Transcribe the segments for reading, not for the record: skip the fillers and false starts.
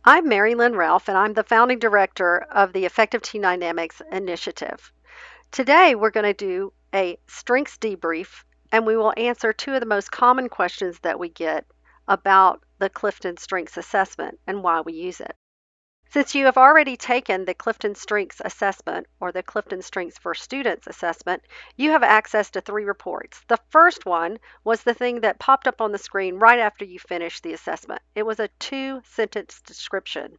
I'm Mary Lynn Ralph, and I'm the founding director of the Effective Team Dynamics Initiative. Today, we're going to do a strengths debrief, and we will answer two of the most common questions that we get about the Clifton Strengths Assessment and why we use it. Since you have already taken the Clifton Strengths Assessment or the Clifton Strengths for Students Assessment, you have access to three reports. The first one was the thing that popped up on the screen right after you finished the assessment. It was a 2-sentence description.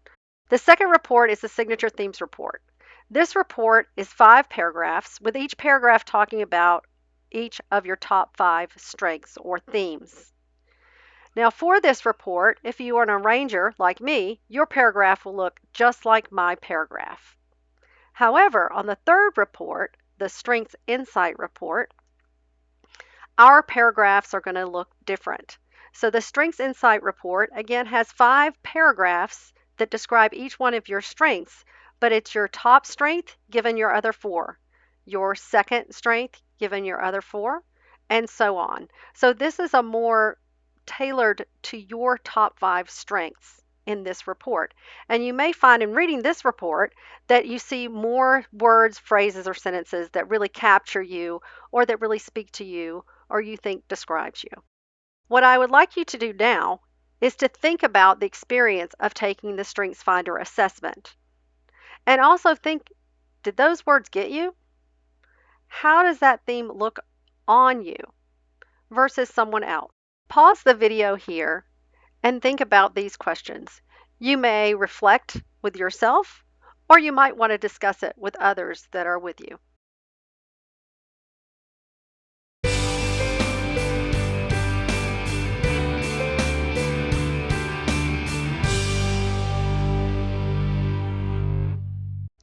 The second report is the Signature Themes Report. This report is 5 paragraphs, with each paragraph talking about each of your top 5 strengths or themes. Now for this report, if you are an arranger like me, your paragraph will look just like my paragraph. However, on the third report, the Strengths Insight Report, our paragraphs are going to look different. So the Strengths Insight Report, again, has 5 paragraphs that describe each one of your strengths, but it's your top strength given your other 4, your second strength given your other 4, and so on. So this is a more tailored to your top 5 strengths in this report. And you may find in reading this report that you see more words, phrases, or sentences that really capture you or that really speak to you or you think describes you. What I would like you to do now is to think about the experience of taking the Strengths Finder assessment. And also think, did those words get you? How does that theme look on you versus someone else? Pause the video here and think about these questions. You may reflect with yourself, or you might want to discuss it with others that are with you.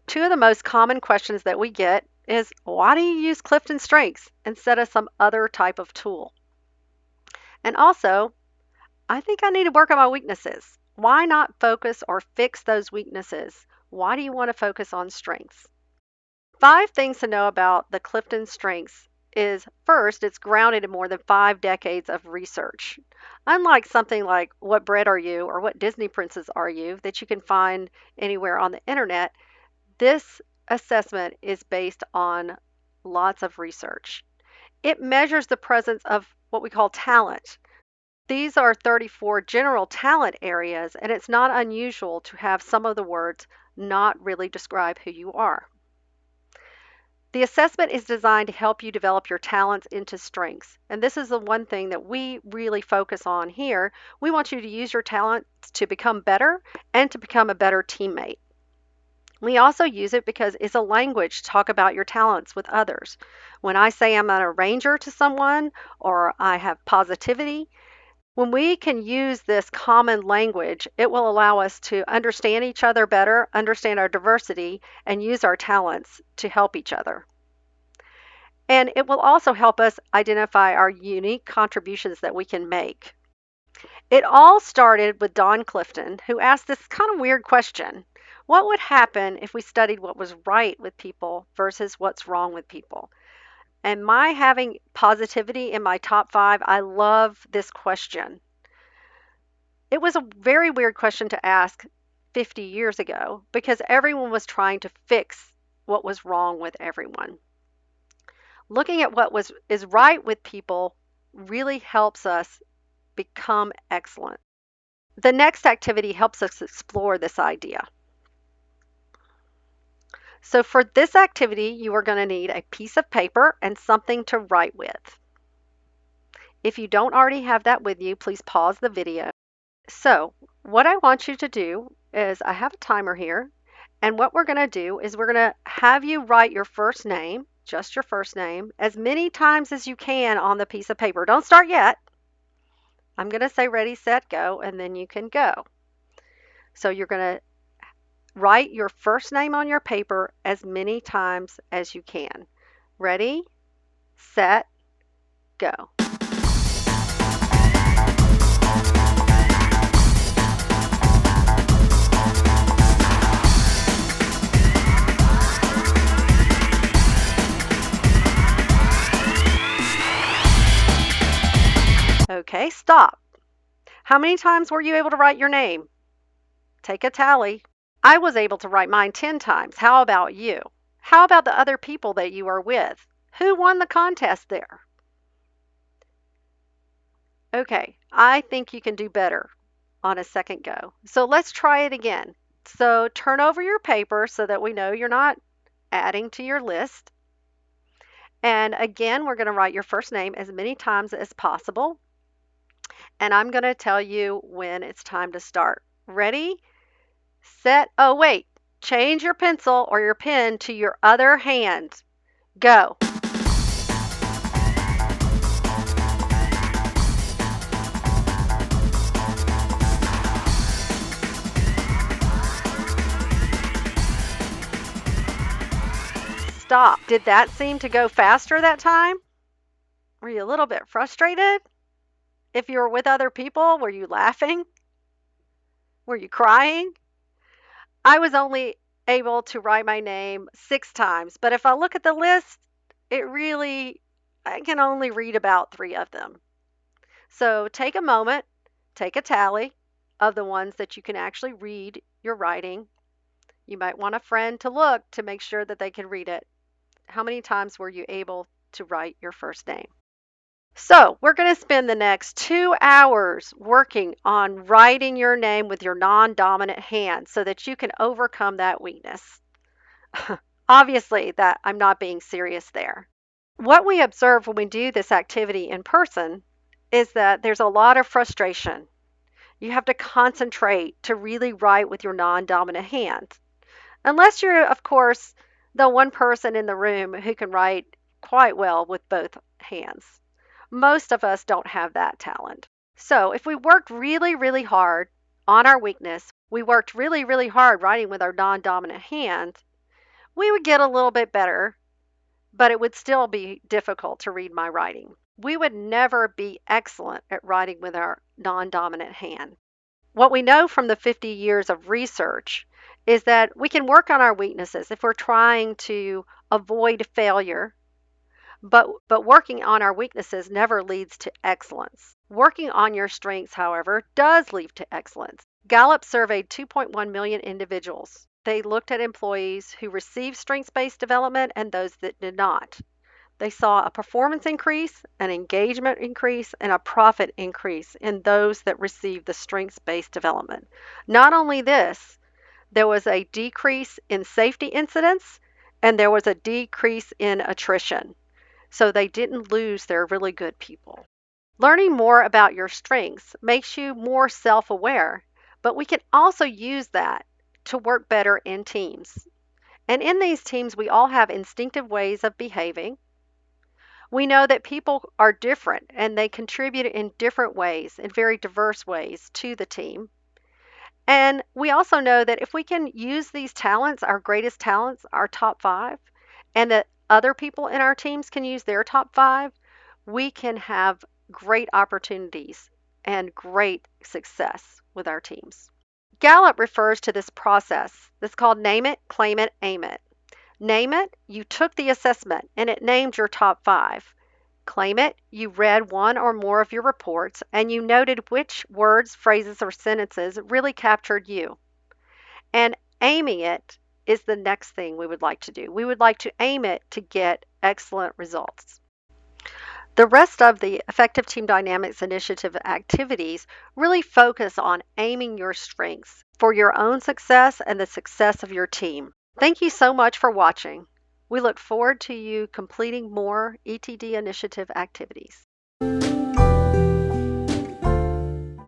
Two of the most common questions that we get is, why do you use Clifton Strengths instead of some other type of tool? And also, I think I need to work on my weaknesses. Why not focus or fix those weaknesses? Why do you want to focus on strengths? 5 things to know about the Clifton Strengths is, first, it's grounded in more than 5 decades of research. Unlike something like what breed are you or what Disney princess are you that you can find anywhere on the internet, this assessment is based on lots of research. It measures the presence of what we call talent. These are 34 general talent areas, and it's not unusual to have some of the words not really describe who you are. The assessment is designed to help you develop your talents into strengths. And this is the one thing that we really focus on here. We want you to use your talents to become better and to become a better teammate. We also use it because it's a language to talk about your talents with others. When I say I'm an arranger to someone or I have positivity, when we can use this common language, it will allow us to understand each other better, understand our diversity, and use our talents to help each other. And it will also help us identify our unique contributions that we can make. It all started with Don Clifton, who asked this kind of weird question. What would happen if we studied what was right with people versus what's wrong with people? And my having positivity in my top 5, I love this question. It was a very weird question to ask 50 years ago because everyone was trying to fix what was wrong with everyone. Looking at what is right with people really helps us become excellent. The next activity helps us explore this idea. So for this activity, you are going to need a piece of paper and something to write with. If you don't already have that with you, please pause the video. So what I want you to do is, I have a timer here, and what we're going to do is we're going to have you write your first name, just your first name, as many times as you can on the piece of paper. Don't start yet. I'm going to say ready, set, go, and then you can go. So you're going to write your first name on your paper as many times as you can. Ready, set, go. Okay, stop. How many times were you able to write your name? Take a tally. I was able to write mine 10 times. How about you? How about the other people that you are with? Who won the contest there? Okay, I think you can do better on a second go. So let's try it again. So turn over your paper so that we know you're not adding to your list. And again, we're going to write your first name as many times as possible. And I'm going to tell you when it's time to start. Ready, set, oh, wait, change your pencil or your pen to your other hand. Go. Stop. Did that seem to go faster that time? Were you a little bit frustrated? If you were with other people, were you laughing? Were you crying? I was only able to write my name 6 times, but if I look at the list, I can only read about 3 of them. So take a moment, take a tally of the ones that you can actually read your writing. You might want a friend to look to make sure that they can read it. How many times were you able to write your first name? So we're going to spend the next 2 hours working on writing your name with your non-dominant hand so that you can overcome that weakness. Obviously, that I'm not being serious there. What we observe when we do this activity in person is that there's a lot of frustration. You have to concentrate to really write with your non-dominant hand. Unless you're, of course, the one person in the room who can write quite well with both hands. Most of us don't have that talent. So if we worked really, really hard on our weakness, we worked really, really hard writing with our non-dominant hand, we would get a little bit better, but it would still be difficult to read my writing. We would never be excellent at writing with our non-dominant hand. What we know from the 50 years of research is that we can work on our weaknesses if we're trying to avoid failure, but working on our weaknesses never leads to excellence. Working on your strengths, however, does lead to excellence. Gallup surveyed 2.1 million individuals. They looked at employees who received strengths-based development and those that did not. They saw a performance increase, an engagement increase, and a profit increase in those that received the strengths-based development. Not only this, there was a decrease in safety incidents and there was a decrease in attrition. So they didn't lose their really good people. Learning more about your strengths makes you more self-aware, but we can also use that to work better in teams. And in these teams, we all have instinctive ways of behaving. We know that people are different and they contribute in different ways, in very diverse ways, to the team. And we also know that if we can use these talents, our greatest talents, our top 5, and that other people in our teams can use their top 5, we can have great opportunities and great success with our teams. Gallup refers to this process. It's called name it, claim it, aim it. Name it, you took the assessment and it named your top 5. Claim it, you read one or more of your reports and you noted which words, phrases, or sentences really captured you. And aiming it is the next thing we would like to do. We would like to aim it to get excellent results. The rest of the Effective Team Dynamics Initiative activities really focus on aiming your strengths for your own success and the success of your team. Thank you so much for watching. We look forward to you completing more ETD initiative activities.